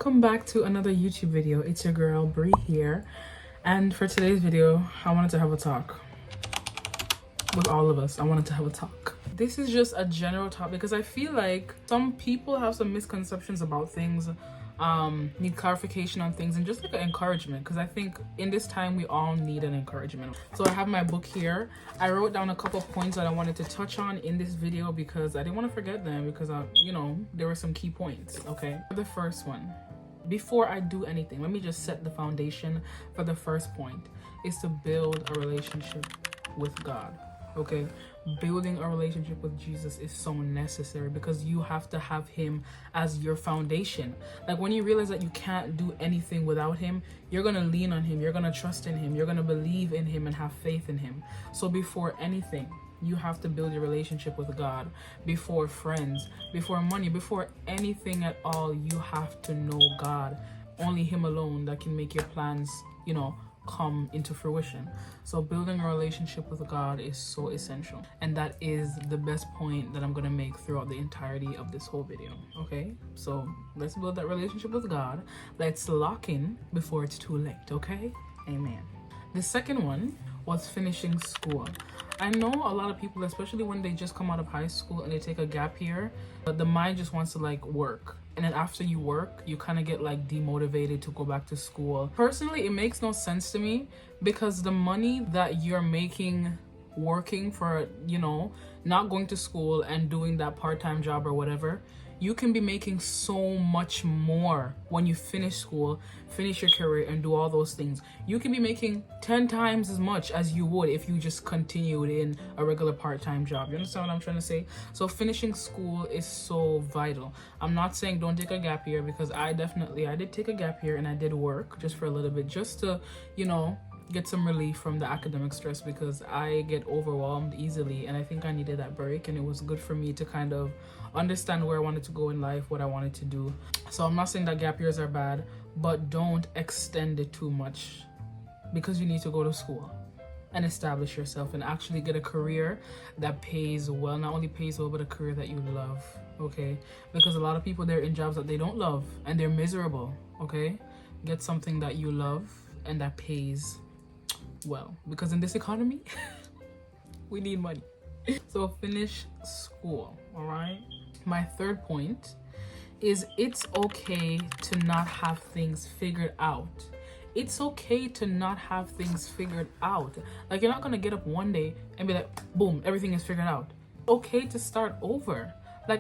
welcome back to another YouTube video. It's your girl Bree here, and for today's video I wanted to have a talk with all of us. I wanted to have a talk. This is just a general talk because I feel like some people have some misconceptions about things, need clarification on things, and just like an encouragement, because I think in this time we all need an encouragement. So I have my book here. I wrote down a couple of points that I wanted to touch on in this video because I didn't want to forget them, because there were some key points. Okay, the first one, before I do anything, let me just set the foundation for the first point, is to build a relationship with God. Okay, building a relationship with Jesus is so necessary because you have to have him as your foundation. Like, when you realize that you can't do anything without him, you're gonna lean on him, you're gonna trust in him, you're gonna believe in him and have faith in him. So before anything, you have to build your relationship with God. Before friends, before money, before anything at all, you have to know God. Only him alone that can make your plans, come into fruition. So building a relationship with God is so essential, and that is the best point that I'm gonna make throughout the entirety of this whole video. Okay, so let's build that relationship with God. Let's lock in before it's too late. Okay, amen. The second one was finishing school. I know a lot of people, especially when they just come out of high school and they take a gap year, but the mind just wants to work. And then after you work, you kind of get demotivated to go back to school. Personally, it makes no sense to me, because the money that you're making working for, not going to school and doing that part-time job or whatever, you can be making so much more when you finish school, finish your career, and do all those things. You can be making 10 times as much as you would if you just continued in a regular part-time job. You understand what I'm trying to say? So finishing school is so vital. I'm not saying don't take a gap year, because I did take a gap year and I did work just for a little bit, just to, get some relief from the academic stress, because I get overwhelmed easily, and I think I needed that break, and it was good for me to kind of understand where I wanted to go in life, what I wanted to do. So I'm not saying that gap years are bad, but don't extend it too much, because you need to go to school and establish yourself and actually get a career that pays well. Not only pays well, but a career that you love. Okay, because a lot of people, they're in jobs that they don't love and they're miserable. Okay, get something that you love and that pays well, because in this economy we need money. So finish school. All right, my third point is it's okay to not have things figured out. It's okay to not have things figured out. You're not gonna get up one day and be like, boom, everything is figured out. Okay to start over.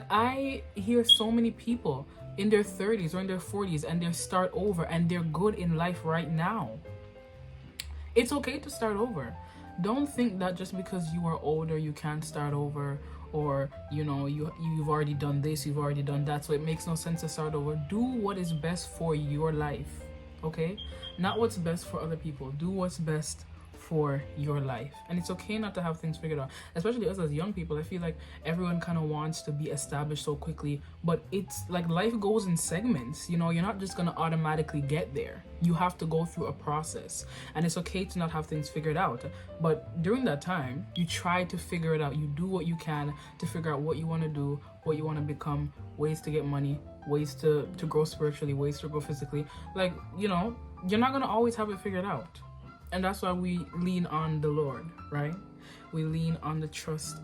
I hear so many people in their 30s or in their 40s and they start over and they're good in life right now. It's okay to start over. Don't think that just because you are older you can't start over, or you've already done this, you've already done that, so it makes no sense to start over. Do what is best for your life. Okay, not what's best for other people. Do what's best for your life. And it's okay not to have things figured out, especially us as young people. I feel like everyone kind of wants to be established so quickly, but it's life goes in segments. You're not just gonna automatically get there. You have to go through a process, and it's okay to not have things figured out, but during that time you try to figure it out. You do what you can to figure out what you want to do, what you want to become, ways to get money, ways to grow spiritually, ways to grow physically. You're not gonna always have it figured out. And that's why we lean on the Lord, right? We lean on the trust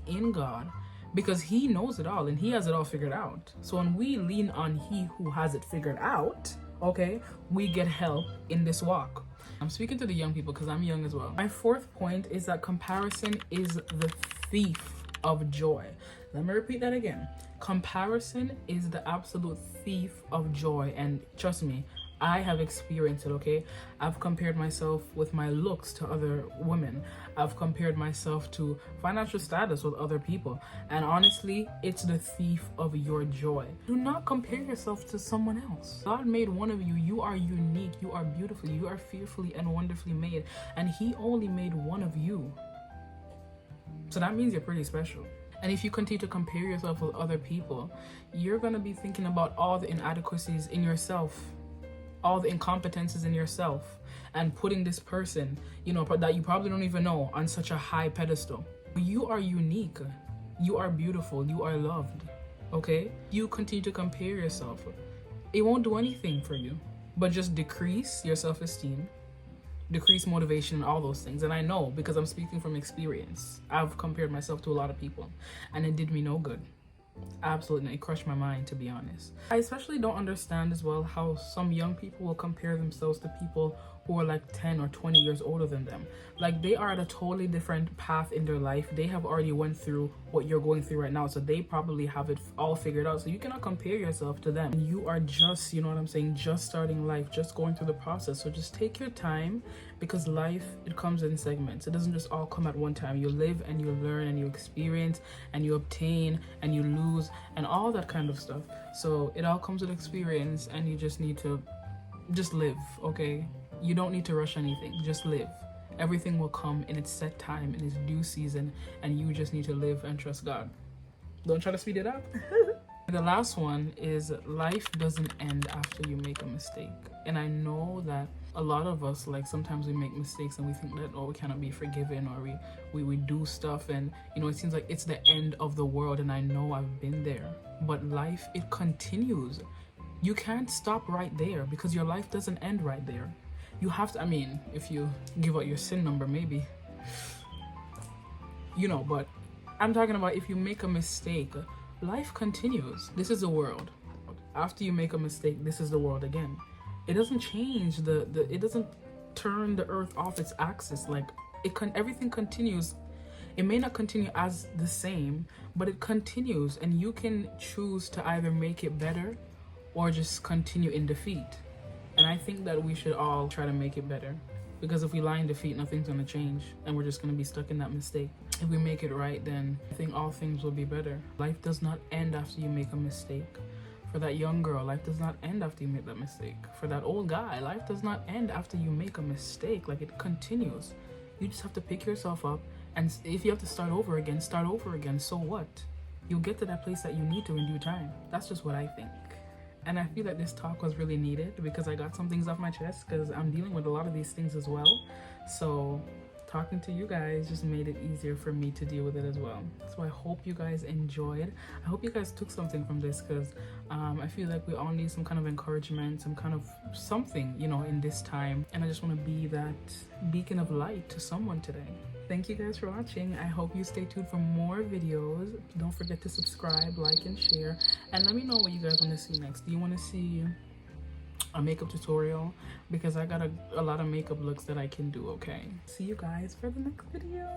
in God, because he knows it all and he has it all figured out. So when we lean on he who has it figured out, okay, we get help in this walk. I'm speaking to the young people because I'm young as well. My fourth point is that comparison is the thief of joy. Let me repeat that again. Comparison is the absolute thief of joy. And trust me, I have experienced it. Okay, I've compared myself with my looks to other women. I've compared myself to financial status with other people, and honestly, it's the thief of your joy. Do not compare yourself to someone else. God made one of you. You are unique, you are beautiful, you are fearfully and wonderfully made, and he only made one of you. So that means you're pretty special. And if you continue to compare yourself with other people, you're gonna be thinking about all the inadequacies in yourself, all the incompetences in yourself, and putting this person, that you probably don't even know, on such a high pedestal. You are unique. You are beautiful. You are loved. Okay? You continue to compare yourself. it won't do anything for you but just decrease your self-esteem, decrease motivation, and all those things. And I know because I'm speaking from experience. I've compared myself to a lot of people and it did me no good. Absolutely, it crushed my mind, to be honest. I especially don't understand as well how some young people will compare themselves to people who are like 10 or 20 years older than them. Like, they are at a totally different path in their life. They have already went through what you're going through right now, so they probably have it all figured out. So you cannot compare yourself to them. You are just, you know what I'm saying, just starting life, just going through the process. So just take your time, because life, it comes in segments. It doesn't just all come at one time. You live and you learn and you experience and you obtain and you lose and all that kind of stuff. So it all comes with experience, and you just need to just live, okay? You don't need to rush anything. Just live. Everything will come in its set time, in its due season, and you just need to live and trust God. Don't try to speed it up. The last one is life doesn't end after you make a mistake. And I know that a lot of us, like, sometimes we make mistakes and we think that, oh, we cannot be forgiven, or we do stuff and, you know, it seems like it's the end of the world. And I know I've been there, but life, it continues. You can't stop right there, because your life doesn't end right there. You have to, I mean, if you give out your sin number, maybe, you know, but I'm talking about if you make a mistake, life continues. This is the world. After you make a mistake, this is the world again. It doesn't change it doesn't turn the earth off its axis. Like, everything continues. It may not continue as the same, but it continues, and you can choose to either make it better or just continue in defeat. And I think that we should all try to make it better, because if we lie in defeat, nothing's going to change, and we're just going to be stuck in that mistake. If we make it right, then I think all things will be better. Life does not end after you make a mistake. For that young girl, life does not end after you make that mistake. For that old guy, life does not end after you make a mistake. Like, it continues. You just have to pick yourself up, and if you have to start over again, start over again. So what? You'll get to that place that you need to in due time. That's just what I think. And I feel like this talk was really needed, because I got some things off my chest, because I'm dealing with a lot of these things as well. So talking to you guys just made it easier for me to deal with it as well. So I hope you guys enjoyed. I hope you guys took something from this, because I feel like we all need some kind of encouragement, some kind of something, you know, in this time. And I just want to be that beacon of light to someone today. Thank you guys for watching. I hope you stay tuned for more videos. Don't forget to subscribe, like, and share. And let me know what you guys want to see next. Do you want to see a makeup tutorial? Because I got a lot of makeup looks that I can do, okay? See you guys for the next video.